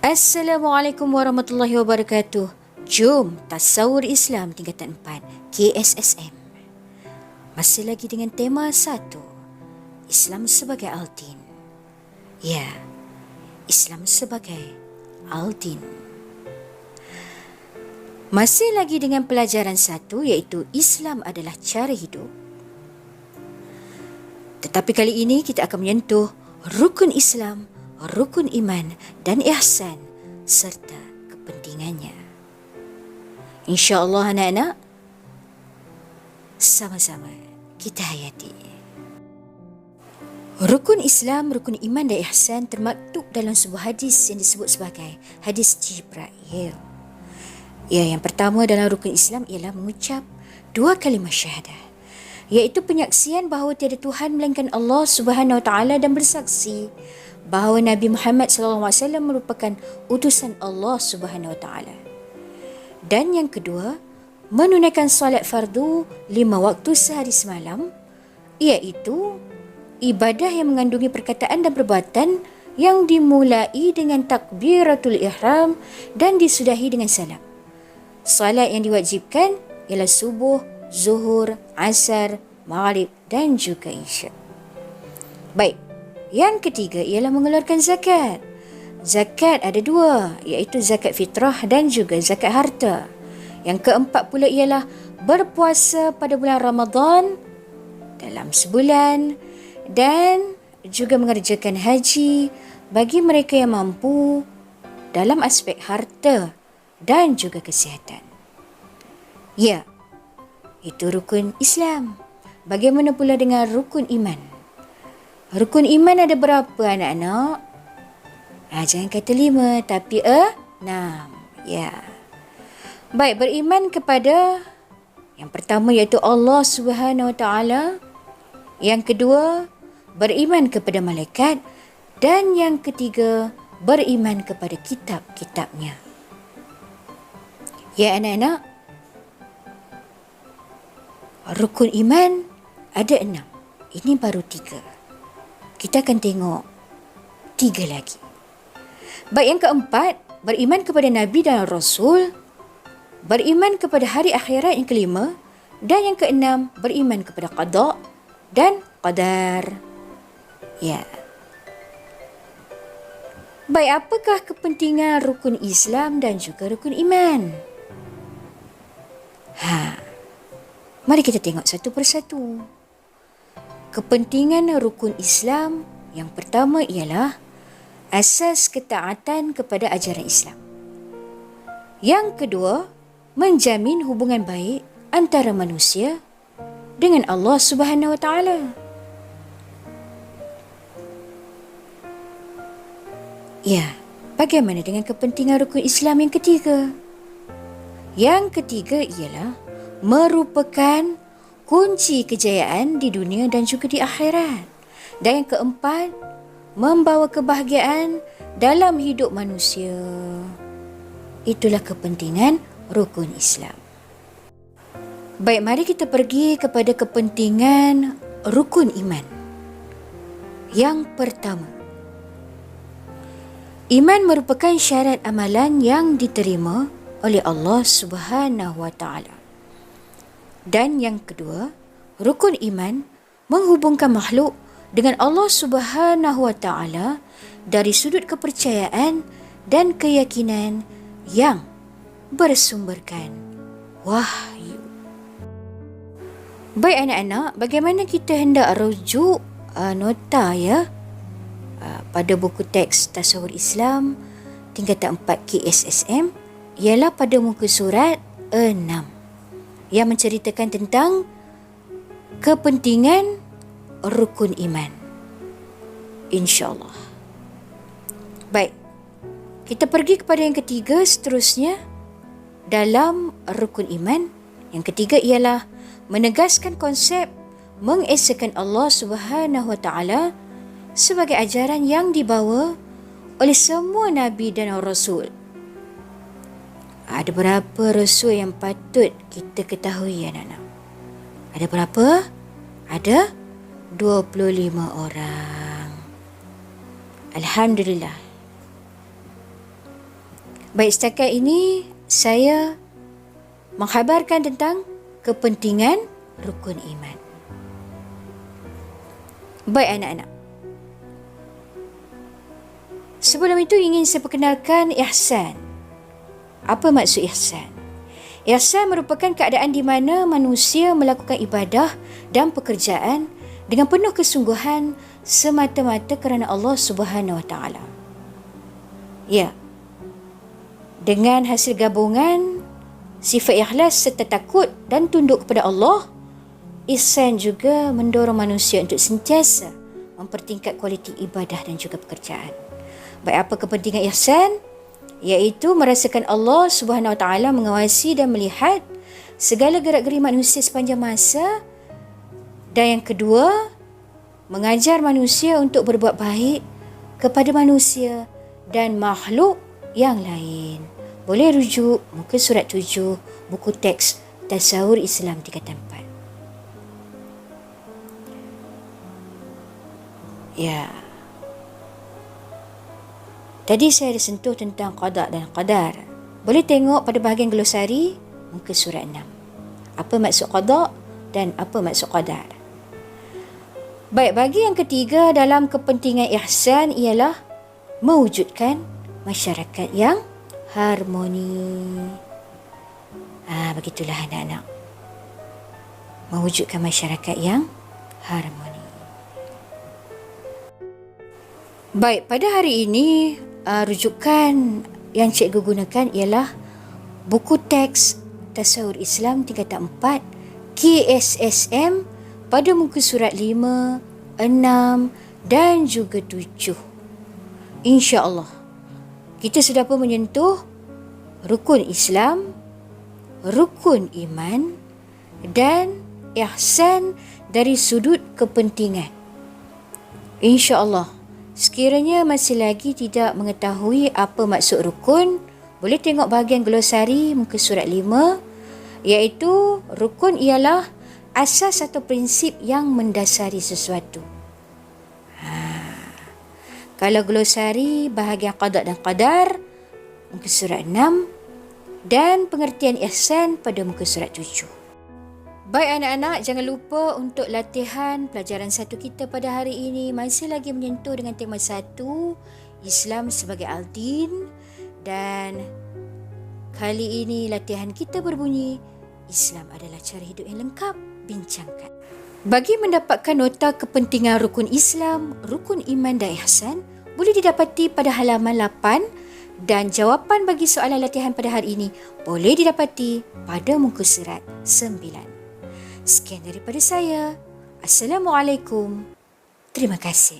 Assalamualaikum warahmatullahi wabarakatuh. Jom Tasawur Islam tingkatan 4 KSSM. Masih lagi dengan tema 1, Islam sebagai Al-Din. Ya, Islam sebagai Al-Din. Masih lagi dengan pelajaran 1 iaitu Islam adalah cara hidup. Tetapi kali ini kita akan menyentuh rukun Islam, rukun iman dan ihsan serta kepentingannya. InsyaAllah anak-anak, sama-sama kita hayati. Rukun Islam, rukun iman dan ihsan termaktub dalam sebuah hadis yang disebut sebagai hadis Jibril. Ya, yang pertama dalam rukun Islam ialah mengucap 2 kalimah syahadah, iaitu penyaksian bahawa tiada Tuhan melainkan Allah Subhanahu Wa Taala dan bersaksi bahawa Nabi Muhammad SAW merupakan utusan Allah Subhanahu Wa Taala. Dan yang kedua, menunaikan solat fardu 5 waktu sehari semalam, iaitu ibadah yang mengandungi perkataan dan perbuatan yang dimulai dengan takbiratul ihram dan disudahi dengan salam. Solat yang diwajibkan ialah subuh, zuhur, asar, maghrib dan juga isyak. Baik, yang ketiga ialah mengeluarkan zakat. Zakat ada 2, iaitu zakat fitrah dan juga zakat harta. Yang keempat pula ialah berpuasa pada bulan Ramadan dalam sebulan dan juga mengerjakan haji bagi mereka yang mampu dalam aspek harta dan juga kesihatan. Ya, itu rukun Islam. Bagaimana pula dengan rukun iman? Rukun iman ada berapa anak-anak? Jangan kata 5 tapi 6. Ya. Baik, beriman kepada yang pertama iaitu Allah Subhanahu Wa Taala. Yang kedua, beriman kepada malaikat. Dan yang ketiga, beriman kepada kitab-kitabnya. Ya anak-anak, rukun iman ada 6. Ini baru 3. Kita akan tengok 3 lagi. Baik, yang keempat, beriman kepada Nabi dan Rasul. Beriman kepada hari akhirat yang kelima. Dan yang keenam, beriman kepada qada dan qadar. Ya. Baik, apakah kepentingan rukun Islam dan juga rukun iman? Mari kita tengok satu persatu. Kepentingan rukun Islam yang pertama ialah asas ketaatan kepada ajaran Islam. Yang kedua, menjamin hubungan baik antara manusia dengan Allah Subhanahu Wa Taala. Ya, bagaimana dengan kepentingan rukun Islam yang ketiga? Yang ketiga ialah merupakan kunci kejayaan di dunia dan juga di akhirat. Dan yang keempat, membawa kebahagiaan dalam hidup manusia. Itulah kepentingan rukun Islam. Baik, mari kita pergi kepada kepentingan rukun iman. Yang pertama, iman merupakan syarat amalan yang diterima oleh Allah Subhanahu Wa Taala. Dan yang kedua, rukun iman menghubungkan makhluk dengan Allah Subhanahu Wa Taala dari sudut kepercayaan dan keyakinan yang bersumberkan wahyu. Baik anak-anak, bagaimana kita hendak rujuk nota ya pada buku teks Tasawur Islam tingkatan 4 KSSM ialah pada muka surat 6 yang menceritakan tentang kepentingan rukun iman. InsyaAllah. Baik, kita pergi kepada yang ketiga seterusnya dalam rukun iman. Yang ketiga ialah menegaskan konsep mengesakan Allah Subhanahu Wa Taala sebagai ajaran yang dibawa oleh semua Nabi dan Rasul. Ada berapa rasul yang patut kita ketahui anak-anak? Ada berapa? Ada 25 orang. Alhamdulillah. Baik, setakat ini saya mengkhabarkan tentang kepentingan rukun iman. Baik anak-anak, sebelum itu ingin saya perkenalkan ihsan. Apa maksud ihsan? Ihsan merupakan keadaan di mana manusia melakukan ibadah dan pekerjaan dengan penuh kesungguhan semata-mata kerana Allah Subhanahu Wa Taala. Ya, dengan hasil gabungan sifat ikhlas serta takut dan tunduk kepada Allah, ihsan juga mendorong manusia untuk sentiasa mempertingkat kualiti ibadah dan juga pekerjaan. Baik, apa kepentingan ihsan? Iaitu merasakan Allah Subhanahu Wa Taala mengawasi dan melihat segala gerak-geri manusia sepanjang masa. Dan yang kedua, mengajar manusia untuk berbuat baik kepada manusia dan makhluk yang lain. Boleh rujuk muka surat 7, buku teks Tasawur Islam tingkatan 4. Ya. Tadi saya ada sentuh tentang qada dan qadar. Boleh tengok pada bahagian glosari muka surat 6. Apa maksud qada dan apa maksud qadar. Baik, bagi yang ketiga dalam kepentingan ihsan ialah mewujudkan masyarakat yang harmoni. Begitulah anak-anak. Mewujudkan masyarakat yang harmoni. Baik, pada hari ini rujukan yang cikgu gunakan ialah buku teks Tasawur Islam tingkatan 4 KSSM pada muka surat 5, 6 dan juga 7. InsyaAllah kita sudah pun menyentuh rukun Islam, rukun iman dan ihsan dari sudut kepentingan. InsyaAllah, sekiranya masih lagi tidak mengetahui apa maksud rukun, boleh tengok bahagian glosari muka surat 5, iaitu rukun ialah asas atau prinsip yang mendasari sesuatu. Kalau glosari bahagian qada dan qadar muka surat 6 dan pengertian ihsan pada muka surat 7. Baik anak-anak, jangan lupa untuk latihan pelajaran 1 kita pada hari ini masih lagi menyentuh dengan tema 1, Islam sebagai Al-Din, dan kali ini latihan kita berbunyi Islam adalah cara hidup yang lengkap, bincangkan. Bagi mendapatkan nota kepentingan rukun Islam, rukun iman dan ihsan boleh didapati pada halaman 8 dan jawapan bagi soalan latihan pada hari ini boleh didapati pada muka surat 9. Sekian daripada saya. Assalamualaikum. Terima kasih.